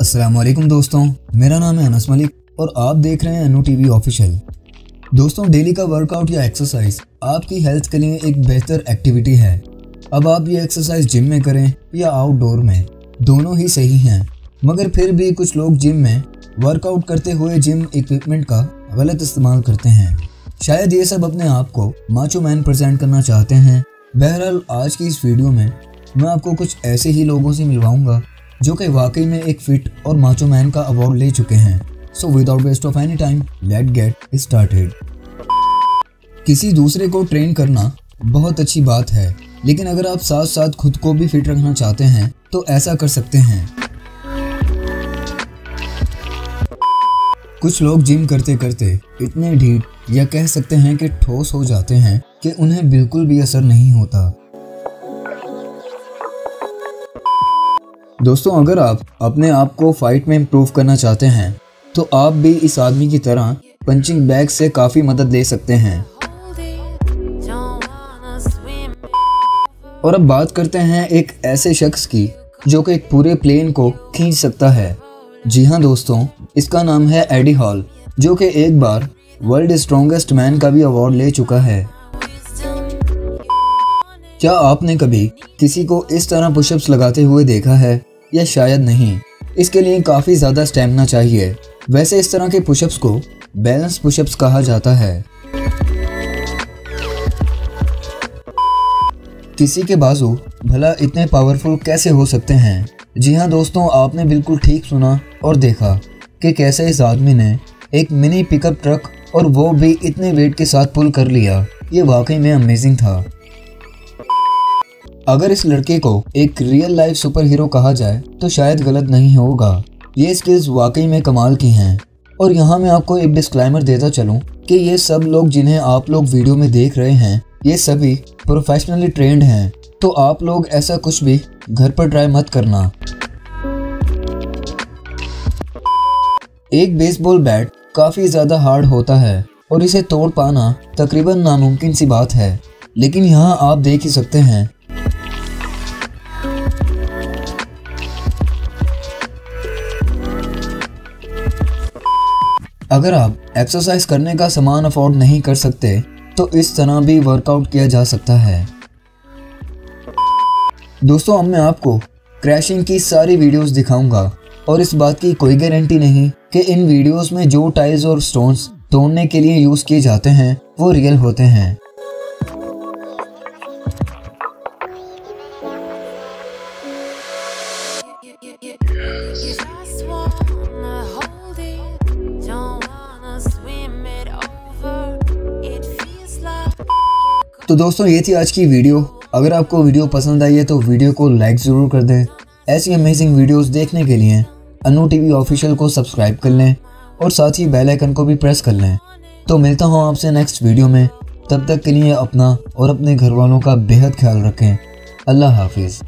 अस्सलामुअलैकुम दोस्तों, मेरा नाम है अनस मलिक और आप देख रहे हैं अनु टीवी ऑफिशियल। दोस्तों, डेली का वर्कआउट या एक्सरसाइज आपकी हेल्थ के लिए एक बेहतर एक्टिविटी है। अब आप ये एक्सरसाइज जिम में करें या आउटडोर में, दोनों ही सही हैं। मगर फिर भी कुछ लोग जिम में वर्कआउट करते हुए जिम इक्विपमेंट का गलत इस्तेमाल करते हैं। शायद ये सब अपने आप को माचो मैन प्रेजेंट करना चाहते हैं। बहरहाल, आज की इस वीडियो में मैं आपको कुछ ऐसे ही लोगों से मिलवाऊंगा जो कि वाकई में एक फिट और माचो मैन का अवार्ड ले चुके हैं। So without waste of any time, let get started. किसी दूसरे को ट्रेन करना बहुत अच्छी बात है, लेकिन अगर आप साथ साथ खुद को भी फिट रखना चाहते हैं तो ऐसा कर सकते हैं। कुछ लोग जिम करते करते इतने ढीठ या कह सकते हैं कि ठोस हो जाते हैं कि उन्हें बिल्कुल भी असर नहीं होता। दोस्तों, अगर आप अपने आप को फाइट में इम्प्रूव करना चाहते हैं तो आप भी इस आदमी की तरह पंचिंग बैग से काफ़ी मदद ले सकते हैं। और अब बात करते हैं एक ऐसे शख्स की जो कि एक पूरे प्लेन को खींच सकता है। जी हाँ दोस्तों, इसका नाम है एडी हॉल, जो कि एक बार वर्ल्ड स्ट्रॉन्गेस्ट मैन का भी अवार्ड ले चुका है। क्या आपने कभी किसी को इस तरह पुशअप्स लगाते हुए देखा है? या शायद नहीं। इसके लिए काफ़ी ज़्यादा स्टैमिना चाहिए। वैसे इस तरह के पुशअप्स को बैलेंस पुशअप्स कहा जाता है। किसी के बाजू भला इतने पावरफुल कैसे हो सकते हैं? जी हाँ दोस्तों, आपने बिल्कुल ठीक सुना और देखा कि कैसे इस आदमी ने एक मिनी पिकअप ट्रक और वो भी इतने वेट के साथ पुल कर लिया। ये वाकई में अमेजिंग था। अगर इस लड़के को एक रियल लाइफ सुपर हीरो कहा जाए तो शायद गलत नहीं होगा। ये स्किल्स वाकई में कमाल की हैं। और यहाँ मैं आपको एक डिस्क्लेमर देता चलूँ कि ये सब लोग जिन्हें आप लोग वीडियो में देख रहे हैं, ये सभी प्रोफेशनली ट्रेंड हैं। तो आप लोग ऐसा कुछ भी घर पर ट्राई मत करना। एक बेसबॉल बैट काफ़ी ज़्यादा हार्ड होता है और इसे तोड़ पाना तकरीबन नामुमकिन सी बात है। लेकिन यहाँ आप देख ही सकते हैं अगर आप एक्सरसाइज करने का सामान अफोर्ड नहीं कर सकते तो इस तरह भी वर्कआउट किया जा सकता है। दोस्तों, अब मैं आपको क्रैशिंग की सारी वीडियोस दिखाऊंगा और इस बात की कोई गारंटी नहीं कि इन वीडियोस में जो टाइल्स और स्टोन्स तोड़ने के लिए यूज किए जाते हैं वो रियल होते हैं। तो दोस्तों, ये थी आज की वीडियो। अगर आपको वीडियो पसंद आई है तो वीडियो को लाइक ज़रूर कर दें। ऐसी अमेजिंग वीडियोस देखने के लिए अनु टीवी ऑफिशियल को सब्सक्राइब कर लें और साथ ही बेल आइकन को भी प्रेस कर लें। तो मिलता हूँ आपसे नेक्स्ट वीडियो में। तब तक के लिए अपना और अपने घर वालों का बेहद ख्याल रखें। अल्लाह हाफिज़।